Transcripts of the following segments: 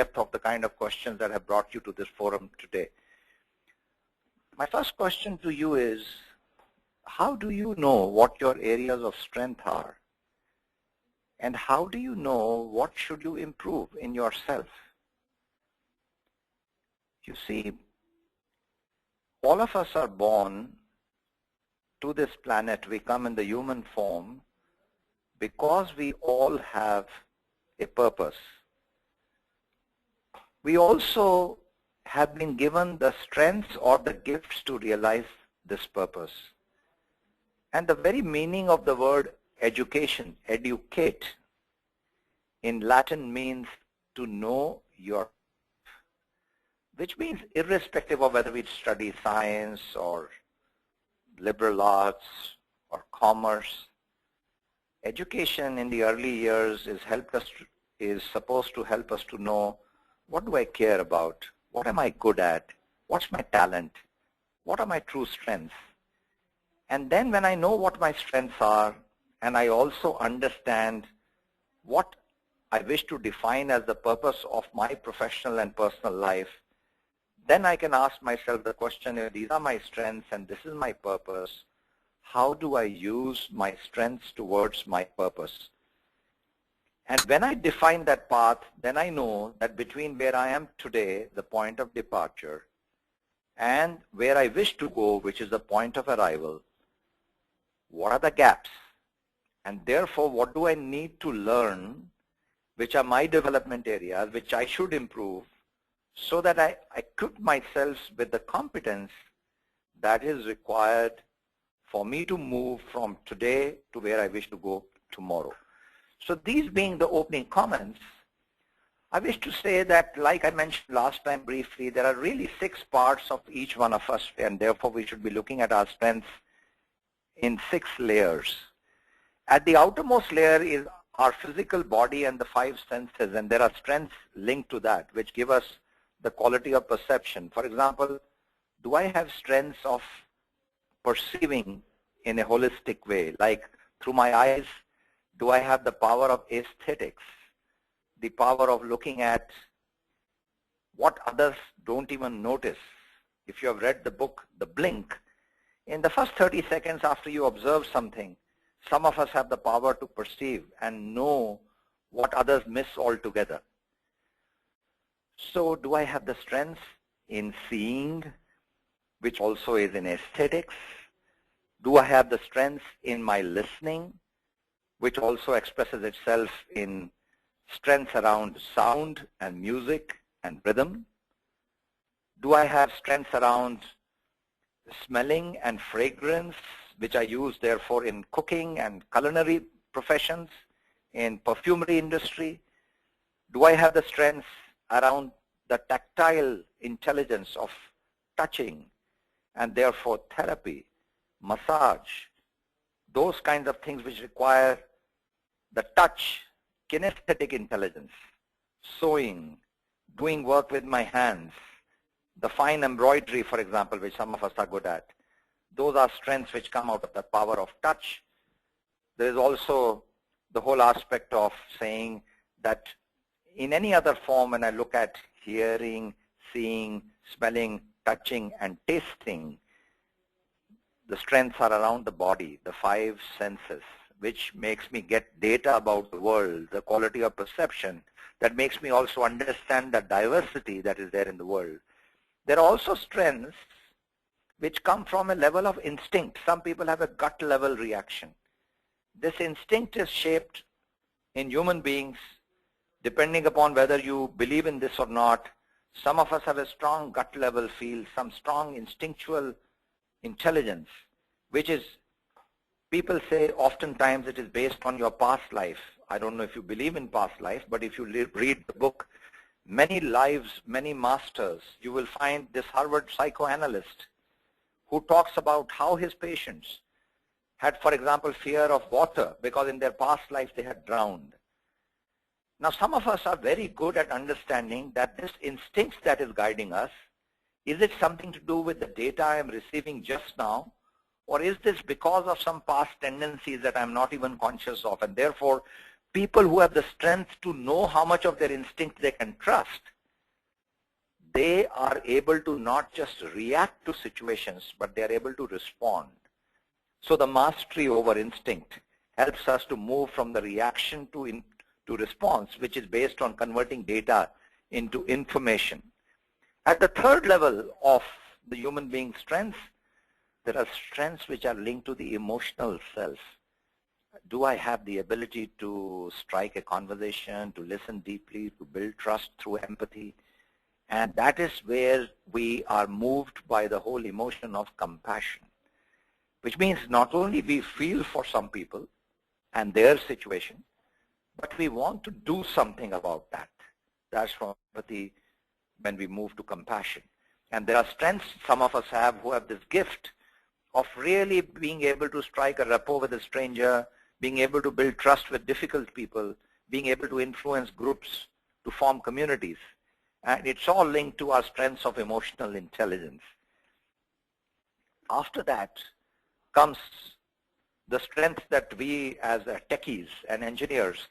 depth of the kind of questions that have brought you to this forum today. My first question to you is, how do you know what your areas of strength are? And how do you know what should you improve in yourself? You see, all of us are born to this planet. We come in the human form because we all have a purpose. We also have been given the strengths or the gifts to realize this purpose. And the very meaning of the word education, educate, in Latin means to know your, which means irrespective of whether we study science or liberal arts or commerce, education in the early years is supposed to help us to know, what do I care about? What am I good at? What's my talent? What are my true strengths? And then when I know what my strengths are, and I also understand what I wish to define as the purpose of my professional and personal life, then I can ask myself the question, if these are my strengths and this is my purpose, how do I use my strengths towards my purpose? And when I define that path, then I know that between where I am today, the point of departure, and where I wish to go, which is the point of arrival, what are the gaps? And therefore, what do I need to learn, which are my development areas, which I should improve, so that I equip myself with the competence that is required for me to move from today to where I wish to go tomorrow. So these being the opening comments, I wish to say that, like I mentioned last time briefly, there are really 6 parts of each one of us, and therefore we should be looking at our strengths in 6 layers. At the outermost layer is our physical body and the 5 senses, and there are strengths linked to that which give us the quality of perception. For example, do I have strengths of perceiving in a holistic way? Like through my eyes, do I have the power of aesthetics, the power of looking at what others don't even notice? If you have read the book, The Blink, in the first 30 seconds after you observe something, some of us have the power to perceive and know what others miss altogether. So do I have the strengths in seeing, which also is in aesthetics? Do I have the strengths in my listening, which also expresses itself in strengths around sound and music and rhythm? Do I have strengths around smelling and fragrance, which I use therefore in cooking and culinary professions, in perfumery industry? Do I have the strengths around the tactile intelligence of touching, and therefore therapy, massage, those kinds of things which require the touch, kinesthetic intelligence, sewing, doing work with my hands, the fine embroidery, for example, which some of us are good at. Those are strengths which come out of the power of touch. There is also the whole aspect of saying that in any other form, when I look at hearing, seeing, smelling, touching, and tasting, the strengths are around the body, the 5 senses, which makes me get data about the world, the quality of perception, that makes me also understand the diversity that is there in the world. There are also strengths which come from a level of instinct. Some people have a gut level reaction. This instinct is shaped in human beings depending upon whether you believe in this or not. Some of us have a strong gut level feel, some strong instinctual intelligence, which is, people say oftentimes it is based on your past life. I don't know if you believe in past life, but if you read the book, Many Lives, Many Masters, you will find this Harvard psychoanalyst who talks about how his patients had, for example, fear of water because in their past life they had drowned. Now, some of us are very good at understanding that this instinct that is guiding us, is it something to do with the data I am receiving just now, or is this because of some past tendencies that I'm not even conscious of, and therefore people who have the strength to know how much of their instinct they can trust, they are able to not just react to situations, but they are able to respond. So the mastery over instinct helps us to move from the reaction to response, which is based on converting data into information. At the third level of the human being's strengths, there are strengths which are linked to the emotional self. Do I have the ability to strike a conversation, to listen deeply, to build trust through empathy? And that is where we are moved by the whole emotion of compassion, which means not only we feel for some people and their situation, but we want to do something about that. That's from empathy when we move to compassion. And there are strengths some of us have who have this gift of really being able to strike a rapport with a stranger, being able to build trust with difficult people, being able to influence groups to form communities. And it's all linked to our strengths of emotional intelligence. After that comes the strength that we as techies and engineers,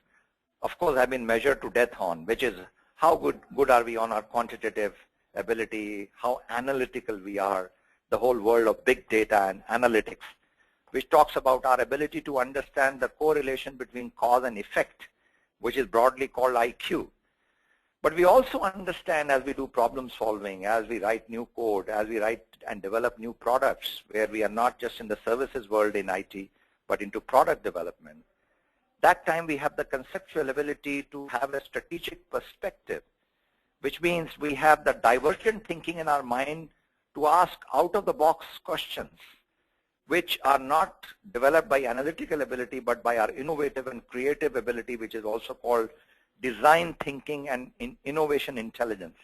of course, have been measured to death on, which is how good are we on our quantitative ability, how analytical we are, the whole world of big data and analytics, which talks about our ability to understand the correlation between cause and effect, which is broadly called IQ. But we also understand as we do problem solving, as we write new code, as we write and develop new products, where we are not just in the services world in IT, but into product development. That time we have the conceptual ability to have a strategic perspective, which means we have the divergent thinking in our mind to ask out-of-the-box questions, which are not developed by analytical ability, but by our innovative and creative ability, which is also called design thinking and innovation intelligence.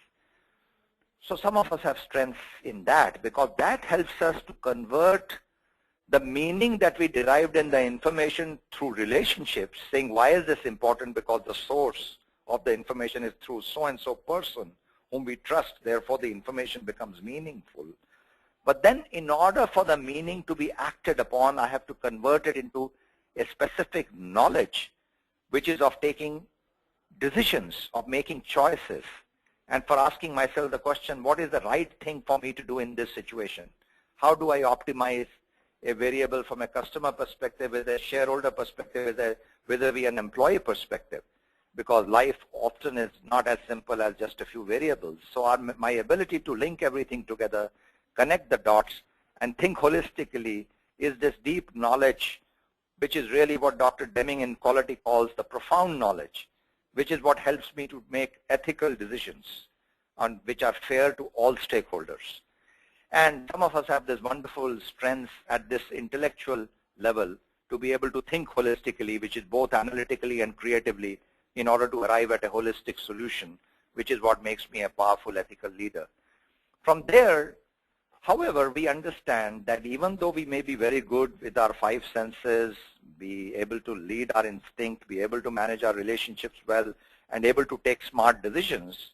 So some of us have strengths in that, because that helps us to convert the meaning that we derived in the information through relationships, saying why is this important, because the source of the information is through so-and-so person whom we trust, therefore the information becomes meaningful. But then in order for the meaning to be acted upon, I have to convert it into a specific knowledge, which is of taking decisions, of making choices, and for asking myself the question, what is the right thing for me to do in this situation? How do I optimize a variable from a customer perspective, with a shareholder perspective, with an employee perspective? Because life often is not as simple as just a few variables. So my ability to link everything together, connect the dots, and think holistically is this deep knowledge, which is really what Dr. Deming in quality calls the profound knowledge, which is what helps me to make ethical decisions on which are fair to all stakeholders. And some of us have this wonderful strengths at this intellectual level to be able to think holistically, which is both analytically and creatively, in order to arrive at a holistic solution, which is what makes me a powerful ethical leader. From there, however, we understand that even though we may be very good with our five senses, be able to lead our instinct, be able to manage our relationships well, and able to take smart decisions,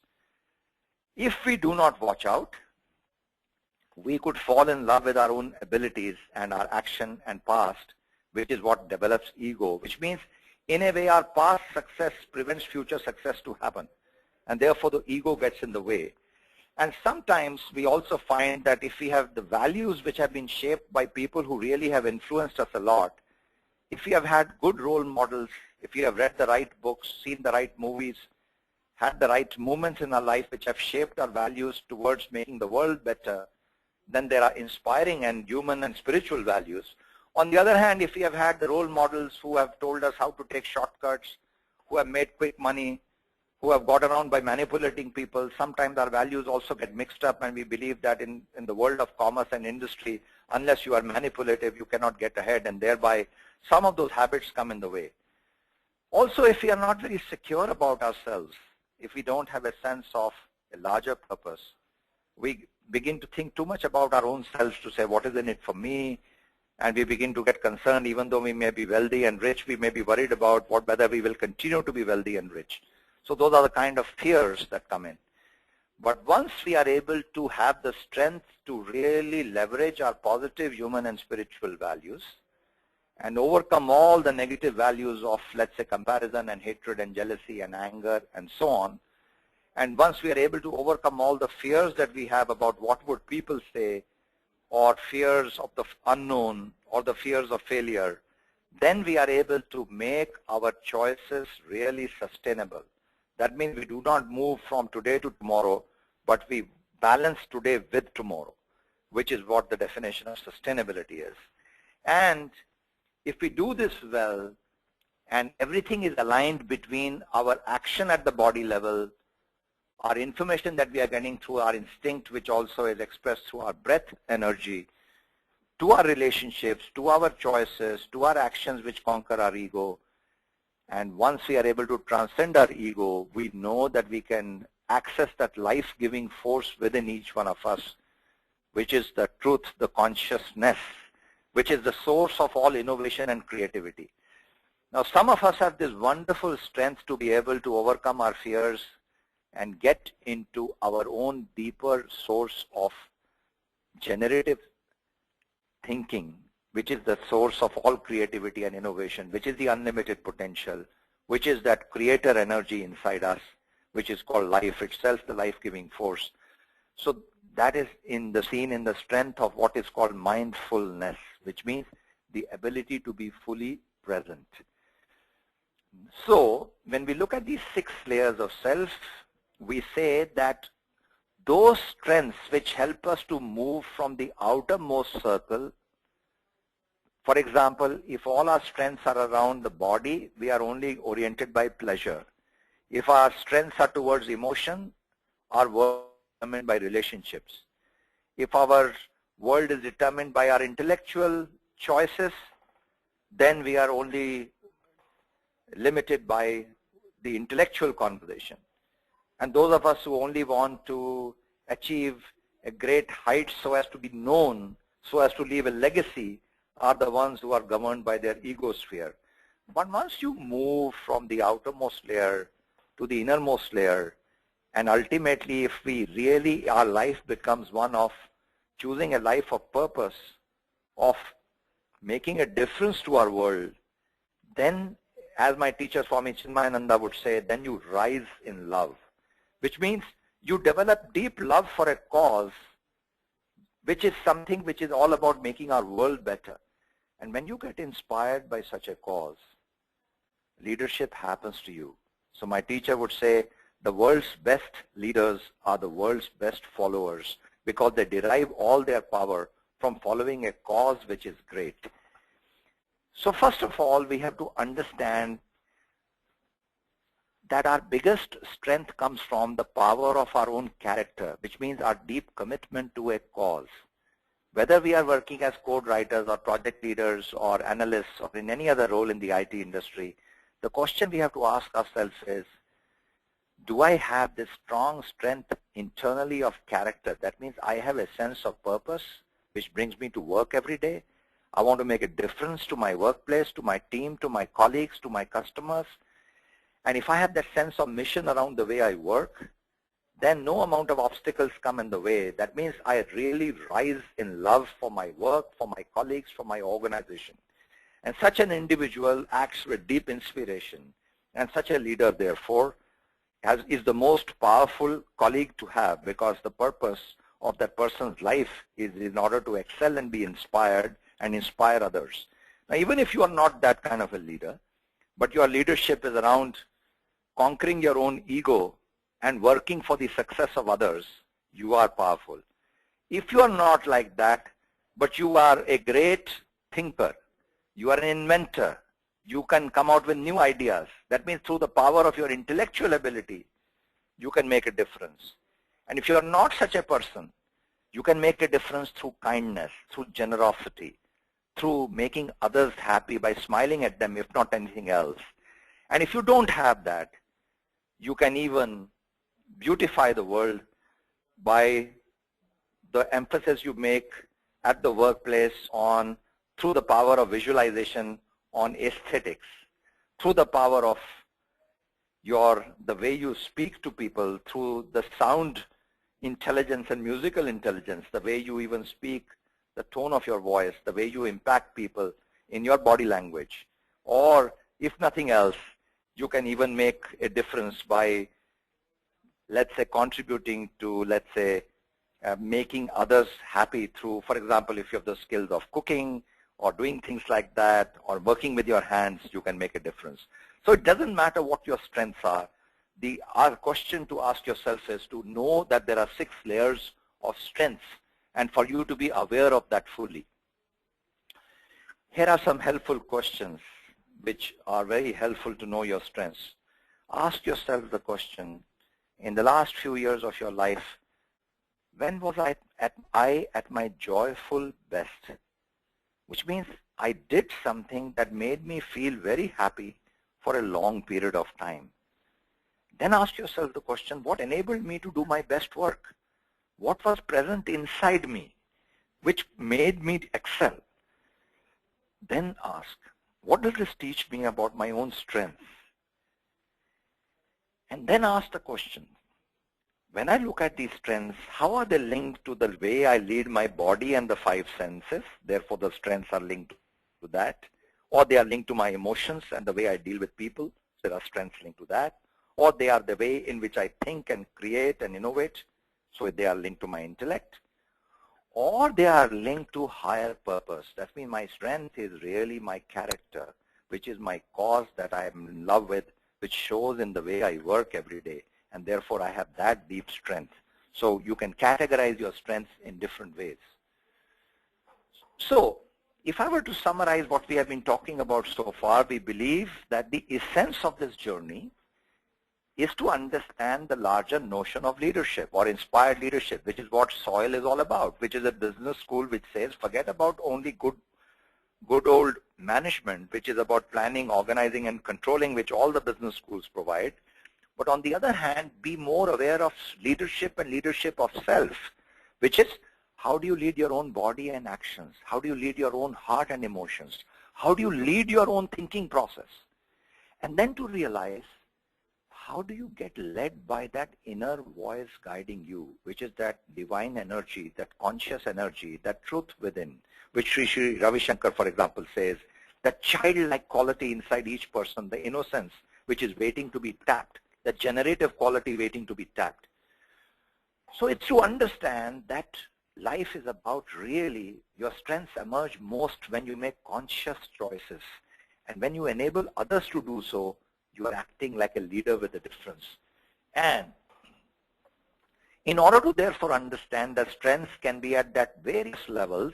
if we do not watch out, we could fall in love with our own abilities and our action and past, which is what develops ego, which means in a way our past success prevents future success to happen, and therefore the ego gets in the way. And sometimes we also find that if we have the values which have been shaped by people who really have influenced us a lot, if we have had good role models, if we have read the right books, seen the right movies, had the right moments in our life which have shaped our values towards making the world better, then there are inspiring and human and spiritual values. On the other hand, if we have had the role models who have told us how to take shortcuts, who have made quick money, who have got around by manipulating people, sometimes our values also get mixed up, and we believe that in the world of commerce and industry, unless you are manipulative, you cannot get ahead, and thereby some of those habits come in the way. Also, if we are not very secure about ourselves, if we don't have a sense of a larger purpose, we begin to think too much about our own selves to say, what is in it for me? And we begin to get concerned, even though we may be wealthy and rich, we may be worried about whether we will continue to be wealthy and rich. So those are the kind of fears that come in. But once we are able to have the strength to really leverage our positive human and spiritual values and overcome all the negative values of, let's say, comparison and hatred and jealousy and anger and so on. And once we are able to overcome all the fears that we have about what would people say, or fears of the unknown, or the fears of failure, then we are able to make our choices really sustainable. That means we do not move from today to tomorrow, but we balance today with tomorrow, which is what the definition of sustainability is. And if we do this well, and everything is aligned between our action at the body level, our information that we are getting through our instinct, which also is expressed through our breath energy, to our relationships, to our choices, to our actions which conquer our ego. And once we are able to transcend our ego, we know that we can access that life-giving force within each one of us, which is the truth, the consciousness, which is the source of all innovation and creativity. Now, some of us have this wonderful strength to be able to overcome our fears and get into our own deeper source of generative thinking, which is the source of all creativity and innovation, which is the unlimited potential, which is that creator energy inside us, which is called life itself, the life-giving force. So that is seen in the strength of what is called mindfulness, which means the ability to be fully present. So when we look at these 6 layers of self, we say that those strengths which help us to move from the outermost circle, for example, if all our strengths are around the body, we are only oriented by pleasure. If our strengths are towards emotion, our world is determined by relationships. If our world is determined by our intellectual choices, then we are only limited by the intellectual conversation. And those of us who only want to achieve a great height so as to be known, so as to leave a legacy, are the ones who are governed by their ego sphere. But once you move from the outermost layer to the innermost layer, and ultimately if we really, our life becomes one of choosing a life of purpose, of making a difference to our world, then, as my teacher Swami Chinmayananda would say, then you rise in love, which means you develop deep love for a cause, which is something which is all about making our world better. And when you get inspired by such a cause, leadership happens to you. So my teacher would say, the world's best leaders are the world's best followers, because they derive all their power from following a cause which is great. So first of all, we have to understand that our biggest strength comes from the power of our own character, which means our deep commitment to a cause. Whether we are working as code writers or project leaders or analysts or in any other role in the IT industry, the question we have to ask ourselves is, do I have this strong strength internally of character? That means I have a sense of purpose which brings me to work every day. I want to make a difference to my workplace, to my team, to my colleagues, to my customers. And if I have that sense of mission around the way I work, then no amount of obstacles come in the way. That means I really rise in love for my work, for my colleagues, for my organization. And such an individual acts with deep inspiration. And such a leader, therefore, is the most powerful colleague to have, because the purpose of that person's life is in order to excel and be inspired and inspire others. Now, even if you are not that kind of a leader, but your leadership is around conquering your own ego and working for the success of others, you are powerful. If you are not like that, but you are a great thinker, you are an inventor, you can come out with new ideas. That means through the power of your intellectual ability, you can make a difference. And if you are not such a person, you can make a difference through kindness, through generosity, through making others happy by smiling at them, if not anything else. And if you don't have that, you can even beautify the world by the emphasis you make at the workplace on, through the power of visualization, on aesthetics, through the power of the way you speak to people, through the sound intelligence and musical intelligence, the way you even speak, the tone of your voice, the way you impact people in your body language. Or if nothing else, you can even make a difference by, let's say, contributing to, let's say, making others happy through, for example, if you have the skills of cooking or doing things like that or working with your hands, you can make a difference. So it doesn't matter what your strengths are. Our question to ask yourself is to know that there are 6 layers of strengths and for you to be aware of that fully. Here are some helpful questions which are very helpful to know your strengths. Ask yourself the question, in the last few years of your life, when was I at my joyful best? Which means I did something that made me feel very happy for a long period of time. Then ask yourself the question, what enabled me to do my best work? What was present inside me which made me excel? Then ask, what does this teach me about my own strengths? And then ask the question, when I look at these strengths, how are they linked to the way I lead my body and the 5 senses? Therefore, the strengths are linked to that. Or they are linked to my emotions and the way I deal with people. There are strengths linked to that. Or they are the way in which I think and create and innovate. So they are linked to my intellect. Or they are linked to higher purpose. That means my strength is really my character, which is my cause that I am in love with, which shows in the way I work every day. And therefore, I have that deep strength. So you can categorize your strengths in different ways. So if I were to summarize what we have been talking about so far, we believe that the essence of this journey is to understand the larger notion of leadership or inspired leadership, which is what SOIL is all about, which is a business school which says forget about only good old management, which is about planning, organizing, and controlling, which all the business schools provide. But on the other hand, be more aware of leadership and leadership of self, which is how do you lead your own body and actions? How do you lead your own heart and emotions? How do you lead your own thinking process? And then to realize, how do you get led by that inner voice guiding you, which is that divine energy, that conscious energy, that truth within, which Sri Ravi Shankar, for example, says, that childlike quality inside each person, the innocence, which is waiting to be tapped, the generative quality waiting to be tapped. So it's to understand that life is about really, your strengths emerge most when you make conscious choices. And when you enable others to do so, you are acting like a leader with a difference. And in order to therefore understand that strengths can be at that various levels,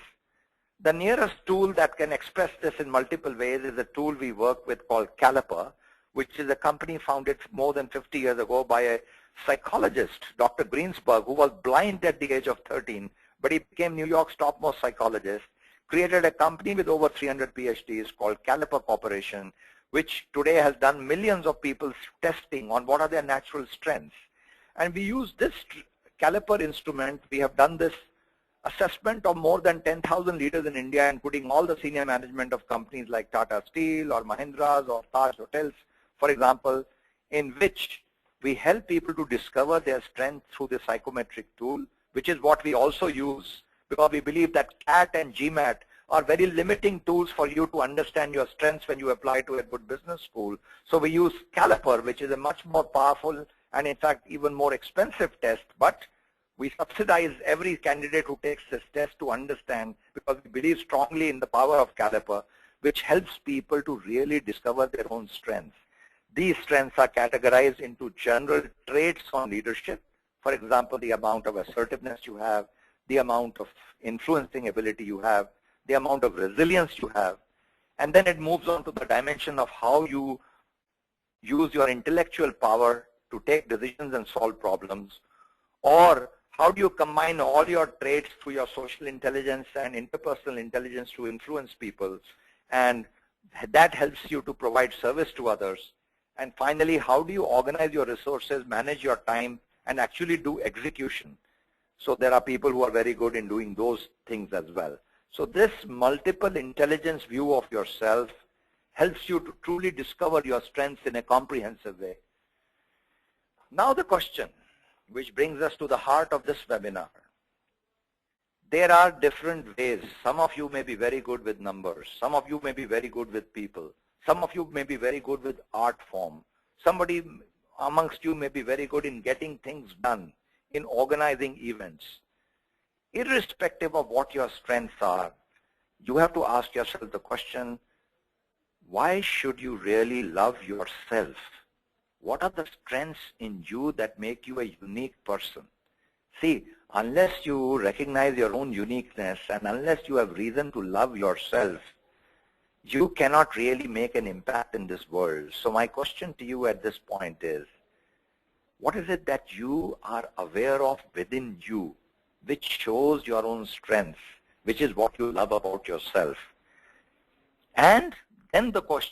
the nearest tool that can express this in multiple ways is a tool we work with called Caliper, which is a company founded more than 50 years ago by a psychologist, Dr. Greensberg, who was blind at the age of 13, but he became New York's topmost psychologist, created a company with over 300 PhDs called Caliper Corporation, which today has done millions of people's testing on what are their natural strengths. And we use this Caliper instrument. We have done this assessment of more than 10,000 leaders in India, including all the senior management of companies like Tata Steel or Mahindra's or Taj Hotels, for example, in which we help people to discover their strength through the psychometric tool, which is what we also use because we believe that CAT and GMAT are very limiting tools for you to understand your strengths when you apply to a good business school. So we use Caliper, which is a much more powerful and in fact even more expensive test, but we subsidize every candidate who takes this test to understand because we believe strongly in the power of Caliper, which helps people to really discover their own strengths. These strengths are categorized into general traits on leadership. For example, the amount of assertiveness you have, the amount of influencing ability you have, the amount of resilience you have, and then it moves on to the dimension of how you use your intellectual power to take decisions and solve problems, or how do you combine all your traits through your social intelligence and interpersonal intelligence to influence people, and that helps you to provide service to others. And finally, how do you organize your resources, manage your time, and actually do execution? So there are people who are very good in doing those things as well. So this multiple intelligence view of yourself helps you to truly discover your strengths in a comprehensive way. Now the question, which brings us to the heart of this webinar. There are different ways. Some of you may be very good with numbers. Some of you may be very good with people. Some of you may be very good with art form. Somebody amongst you may be very good in getting things done, in organizing events. Irrespective of what your strengths are, you have to ask yourself the question, why should you really love yourself? What are the strengths in you that make you a unique person? See, unless you recognize your own uniqueness and unless you have reason to love yourself, you cannot really make an impact in this world. So my question to you at this point is, what is it that you are aware of within you which shows your own strength, which is what you love about yourself? And then the question